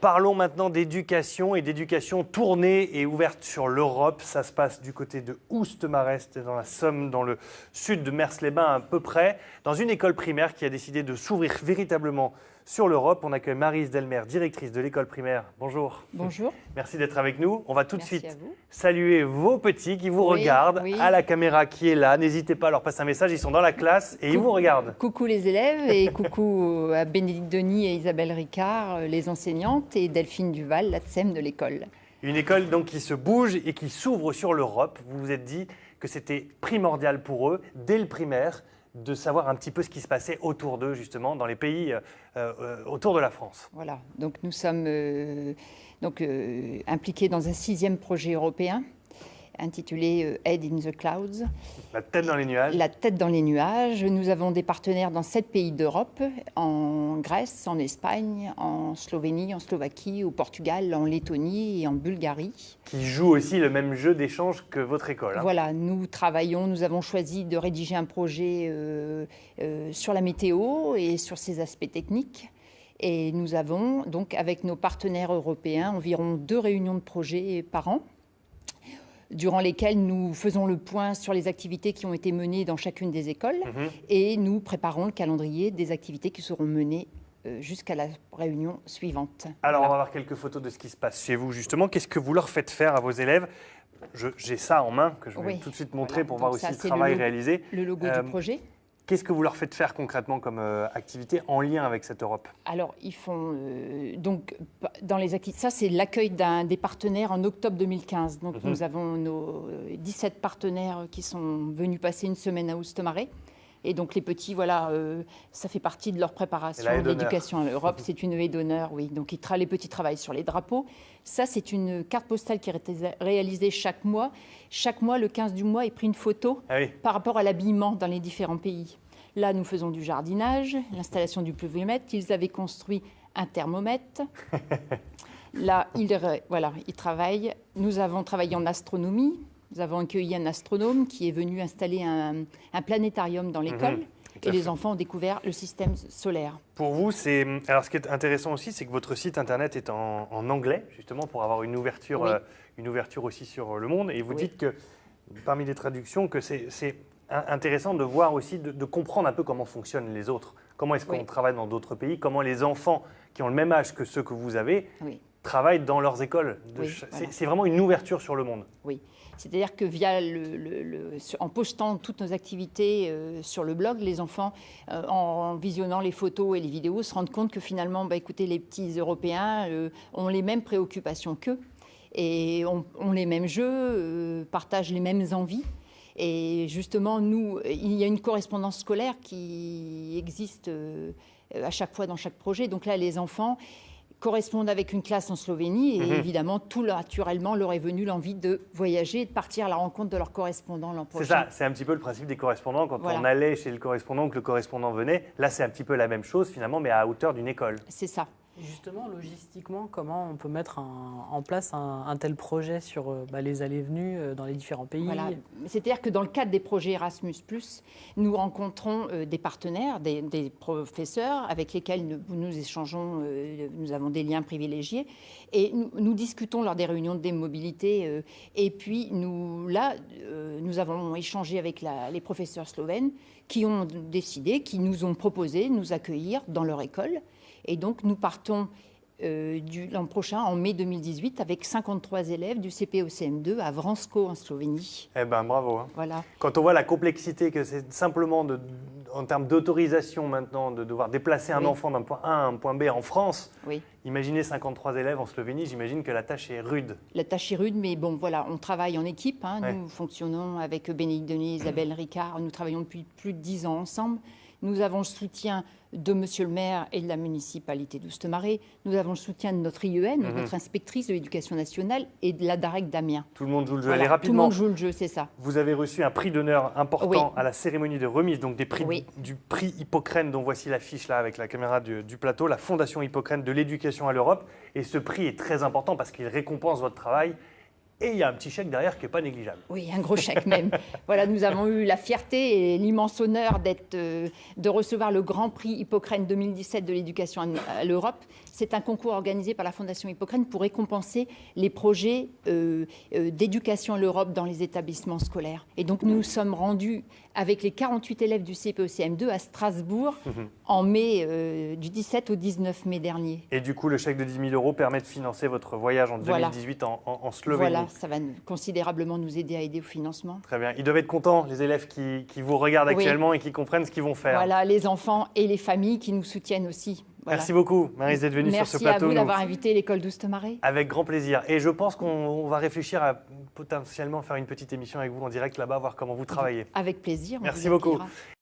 Parlons maintenant d'éducation et d'éducation tournée et ouverte sur l'Europe. Ça se passe du côté de Oust-Marest, dans la Somme, dans le sud de Mers-les-Bains à peu près, dans une école primaire qui a décidé de s'ouvrir véritablement sur l'Europe. On accueille Maryse Delmer, directrice de l'école primaire. Bonjour. Bonjour. Merci d'être avec nous. On va tout de Merci suite à vous. saluer vos petits qui vous regardent à la caméra qui est là. N'hésitez pas à leur passer un message, ils sont dans la classe et ils vous regardent. Coucou les élèves et coucou à Bénédicte Denis et Isabelle Ricard, les enseignantes, et Delphine Duval, la TSEM de l'école. Une école donc qui se bouge et qui s'ouvre sur l'Europe. Vous vous êtes dit que c'était primordial pour eux, dès le primaire, de savoir un petit peu ce qui se passait autour d'eux, justement, dans les pays autour de la France. Voilà, donc nous sommes impliqués dans un 6e projet européen intitulé Head in the Clouds. La tête dans les nuages. La tête dans les nuages. Nous avons des partenaires dans 7 pays d'Europe, en Grèce, en Espagne, en Slovénie, en Slovaquie, au Portugal, en Lettonie et en Bulgarie. Qui jouent aussi le même jeu d'échange que votre école. Voilà, nous avons choisi de rédiger un projet sur la météo et sur ses aspects techniques. Et nous avons donc, avec nos partenaires européens, environ 2 réunions de projet par an, durant lesquelles nous faisons le point sur les activités qui ont été menées dans chacune des écoles et nous préparons le calendrier des activités qui seront menées jusqu'à la réunion suivante. Alors, on va voir quelques photos de ce qui se passe chez vous, justement. Qu'est-ce que vous leur faites faire à vos élèves ? J'ai ça en main que je vais tout de suite montrer pour voir aussi le travail réalisé. Le logo du projet. Qu'est-ce que vous leur faites faire concrètement comme activité en lien avec cette Europe ? Alors, ils font donc dans les activités. Ça, c'est l'accueil des partenaires en octobre 2015. Donc, nous avons nos 17 partenaires qui sont venus passer une semaine à Oust-Marest. Et donc, les petits, voilà, ça fait partie de leur préparation de l'éducation à l'Europe. C'est une haie d'honneur, oui. Donc, les petits travaillent sur les drapeaux. Ça, c'est une carte postale qui est réalisée chaque mois. Chaque mois, le 15 du mois, est pris une photo par rapport à l'habillement dans les différents pays. Là, nous faisons du jardinage, l'installation du pluviomètre. Ils avaient construit un thermomètre. Là, ils travaillent. Nous avons travaillé en astronomie. Nous avons accueilli un astronome qui est venu installer un planétarium dans l'école. Et les enfants ont découvert le système solaire. Pour vous, alors ce qui est intéressant aussi, c'est que votre site internet est en anglais, justement, pour avoir une ouverture aussi sur le monde. Et vous dites que, parmi les traductions, que c'est intéressant de voir aussi, de comprendre un peu comment fonctionnent les autres. Comment est-ce qu'on travaille dans d'autres pays, comment les enfants qui ont le même âge que ceux que vous avez travaillent dans leurs écoles. C'est vraiment une ouverture sur le monde. Oui. C'est-à-dire que en postant toutes nos activités sur le blog, les enfants, en visionnant les photos et les vidéos, se rendent compte que finalement, écoutez, les petits Européens ont les mêmes préoccupations qu'eux et ont les mêmes jeux, partagent les mêmes envies. Et justement, il y a une correspondance scolaire qui existe à chaque fois dans chaque projet. Donc là, les enfants correspondent avec une classe en Slovénie et évidemment, tout naturellement, leur est venu l'envie de voyager et de partir à la rencontre de leurs correspondants l'an prochain. C'est ça, c'est un petit peu le principe des correspondants. Quand on allait chez le correspondant, que le correspondant venait, là, c'est un petit peu la même chose finalement, mais à hauteur d'une école. C'est ça. Justement, logistiquement, comment on peut mettre en place un tel projet sur les allées-venues dans les différents pays ? Voilà. C'est-à-dire que dans le cadre des projets Erasmus+, nous rencontrons des partenaires, des professeurs avec lesquels nous échangeons, nous avons des liens privilégiés et nous discutons lors des réunions de mobilité. Et puis, nous avons échangé avec les professeurs slovènes qui ont décidé, qui nous ont proposé de nous accueillir dans leur école. Et donc, nous partons l'an prochain, en mai 2018, avec 53 élèves du CP au CM2 à Vransko, en Slovénie. Eh bien, bravo. Voilà. Quand on voit la complexité que c'est simplement, en termes d'autorisation maintenant, de devoir déplacer un enfant d'un point A à un point B en France, imaginez 53 élèves en Slovénie, j'imagine que la tâche est rude. La tâche est rude, mais bon, voilà, on travaille en équipe. Nous fonctionnons avec Bénédicte Denis, Isabelle Ricard. Nous travaillons depuis plus de 10 ans ensemble. Nous avons le soutien de Monsieur le maire et de la municipalité d'Oust-Marest. Nous avons le soutien de notre IEN, notre inspectrice de l'éducation nationale, et de la DAREC d'Amiens. Tout le monde joue le jeu. Allez, rapidement. Tout le monde joue le jeu, c'est ça. Vous avez reçu un prix d'honneur important à la cérémonie de remise, donc du prix Hippocrène, dont voici l'affiche là avec la caméra du plateau, la Fondation Hippocrène de l'éducation à l'Europe. Et ce prix est très important parce qu'il récompense votre travail. Et il y a un petit chèque derrière qui n'est pas négligeable. Oui, un gros chèque même. Voilà, nous avons eu la fierté et l'immense honneur de recevoir le Grand Prix Hippocrène 2017 de l'éducation à l'Europe. C'est un concours organisé par la Fondation Hippocrène pour récompenser les projets d'éducation à l'Europe dans les établissements scolaires. Et donc nous sommes rendus avec les 48 élèves du CPE-CM2 à Strasbourg en mai, du 17 au 19 mai dernier. Et du coup, le chèque de 10 000 € permet de financer votre voyage en 2018 en Slovénie. Voilà, ça va considérablement nous aider à aider au financement. Très bien. Ils doivent être contents, les élèves qui vous regardent actuellement et qui comprennent ce qu'ils vont faire. Voilà, les enfants et les familles qui nous soutiennent aussi. Voilà. Merci beaucoup, Maryse, d'être venue sur ce plateau. Merci à vous d'avoir invité l'école d'Oustemaré. Avec grand plaisir. Et je pense qu'on va réfléchir à potentiellement faire une petite émission avec vous en direct là-bas, voir comment vous travaillez. Avec plaisir. Merci beaucoup.